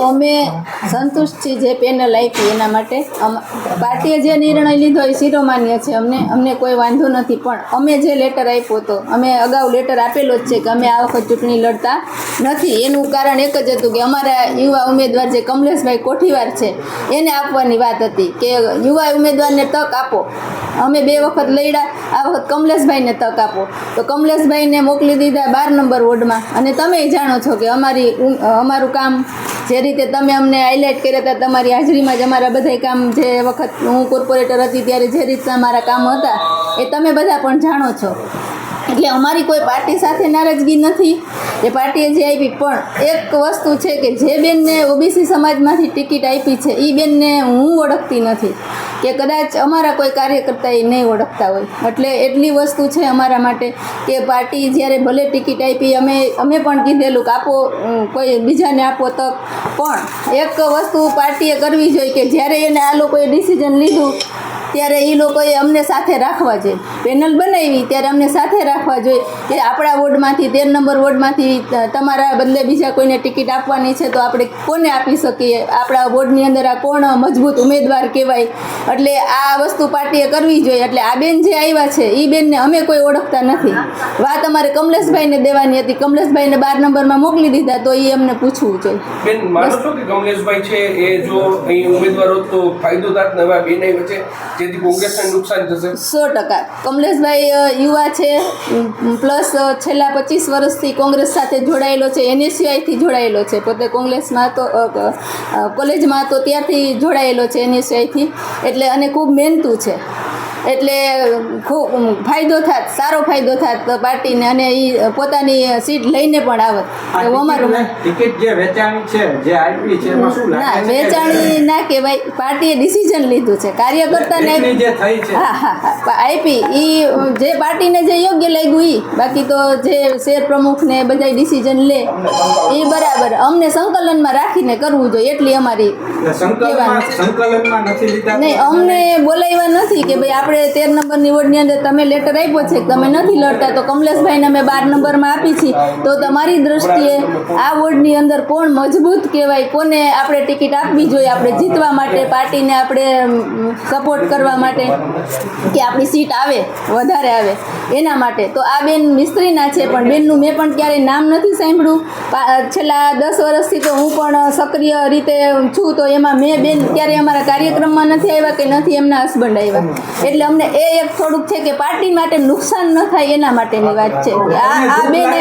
અમે સંતુષ્ટ છીએ જે પેનલ આપી એના માટે. પાર્ટીએ જે નિર્ણય લીધો એ શિરોમાન્ય છે. અમને કોઈ વાંધો નથી, પણ અમે જે લેટર આપ્યો હતો, અમે અગાઉ લેટર આપેલો જ છે કે અમે આ વખત ચૂંટણી લડતા નથી. એનું કારણ એક જ હતું કે અમારા યુવા ઉમેદવાર જે કમલેશભાઈ કોઠીવાર છે એને આપવાની વાત હતી કે યુવા ઉમેદવારને તક આપો. અમે 2 વખત લડ્યા, આ વખત કમલેશભાઈને તક આપો. તો કમલેશભાઈને મોકલી દીધા 12 નંબર વોર્ડમાં. અને તમે જાણો છો કે અમારું કામ જે રીતે તમે અમને હાઇલાઇટ કર્યા હતા, તમારી હાજરીમાં જ અમારા બધા કામ, જે વખત હું કોર્પોરેટર હતી ત્યારે જે રીતના અમારા કામ હતા એ તમે બધા પણ જાણો છો. એટલે અમારી કોઈ પાર્ટી સાથે નારાજગી નથી, એ પાર્ટીએ જે આપી. પણ એક વસ્તુ છે કે જે બેનને ઓબીસી સમાજમાંથી ટિકિટ આપી છે એ બેનને હું ઓળખતી નથી, કે કદાચ અમારા કોઈ કાર્યકર્તા એ નહીં ઓળખતા હોય. એટલે એટલી વસ્તુ છે અમારા માટે કે પાર્ટી જ્યારે ભલે ટિકિટ આપી, અમે પણ કીધેલું કે આપો, કોઈ બીજાને આપો તક. પણ એક વસ્તુ પાર્ટીએ કરવી જોઈએ કે જ્યારે એને આ લોકોએ ડિસિઝન લીધું ત્યારે એ લોકોએ અમને સાથે રાખવા જોઈએ. પેનલ બનાવી ત્યારે અમને સાથે રાખવા જોઈએ કે આપણા વોર્ડમાંથી 13 નંબર વોર્ડમાંથી તમારા બદલે બીજા કોઈને ટિકિટ આપવાની છે તો આપણે કોને આપી શકીએ, આપણા વોર્ડની અંદર આ કોણ મજબૂત ઉમેદવાર કહેવાય. એટલે આ વસ્તુ પાર્ટીએ કરવી જોઈએ. એટલે આ બેન જે આવ્યા છે એ બેનને અમે કોઈ ઓળખતા નથી. વાત અમારે કમલેશભાઈને દેવાની હતી, કમલેશભાઈને 12 નંબરમાં મોકલી દીધા, તો એ અમને પૂછવું જોઈએ. બેન, માનો છો કે કમલેશભાઈ છે એ જો અહીં ઉમેદવાર હોત તો ફાયદો થાત નવા બેનાઈ વચ્ચે, જેથી કોંગ્રેસને નુકસાન થશે? 100%. કમલેશભાઈ યુવા છે, પ્લસ છેલ્લા 25 વર્ષથી કોંગ્રેસ સાથે જોડાયેલો છે, NSUIથી જોડાયેલો છે. પોતે કોંગ્રેસમાં તો કોલેજમાં તો ત્યારથી જોડાયેલો છે NSUIથી. એટલે અને ખૂબ મહેનતું છે. એટલે ખૂબ ફાયદો થાત, સારો ફાયદો થાત પાર્ટીને, અને એ પોતાની સીટ લઈને પણ આવત. એવું અમારું ટિકિટ જે વેચાણી છે, જે આપી છે, એમાં શું લાગે છે? વેચાણી ના કહેવાય, પાર્ટીએ ડિસિઝન લીધું છે. કાર્યકર્તાને જે થઈ છે હા આપી, એ જે પાર્ટીને જે યોગ્ય લાગ્યું એ. બાકી તો જે શેર પ્રમુખને બધા ડિસિઝન લે એ બરાબર. અમને સંકલનમાં રાખીને કરવું જોઈએ, એટલી અમારી સંકલનમાં નથી લીધા. નહીં, અમને બોલાવ્યા નથી કે ભાઈ આપણે 13 નંબરની વોર્ડની અંદર તમે લેટર આપ્યો છે, તમે નથી લડતા, તો કમલેશભાઈને અમે 12 નંબરમાં આપી છીએ. તો તમારી દ્રષ્ટિએ આ વોર્ડની અંદર કોણ મજબૂત કહેવાય, કોને આપણે ટિકિટ આપવી જોઈએ, આપણે જીતવા માટે, પાર્ટીને આપણે સપોર્ટ કરવા માટે, કે આપણી સીટ આવે, વધારે આવે એના માટે. તો આ બેન મિસ્ત્રીના છે, પણ બેનનું મેં પણ ક્યારેય નામ નથી સાંભળ્યું. છેલ્લા 10 વર્ષથી તો હું પણ સક્રિય રીતે છું, તો એમાં મેં બેન ક્યારેય અમારા કાર્યક્રમમાં નથી આવ્યા કે નથી એમના હસબન્ડ આવ્યા. એટલે અમને એ એક થોડુંક છે કે પાર્ટી માટે નુકસાન ન થાય એના માટેની વાત છે. આ બેન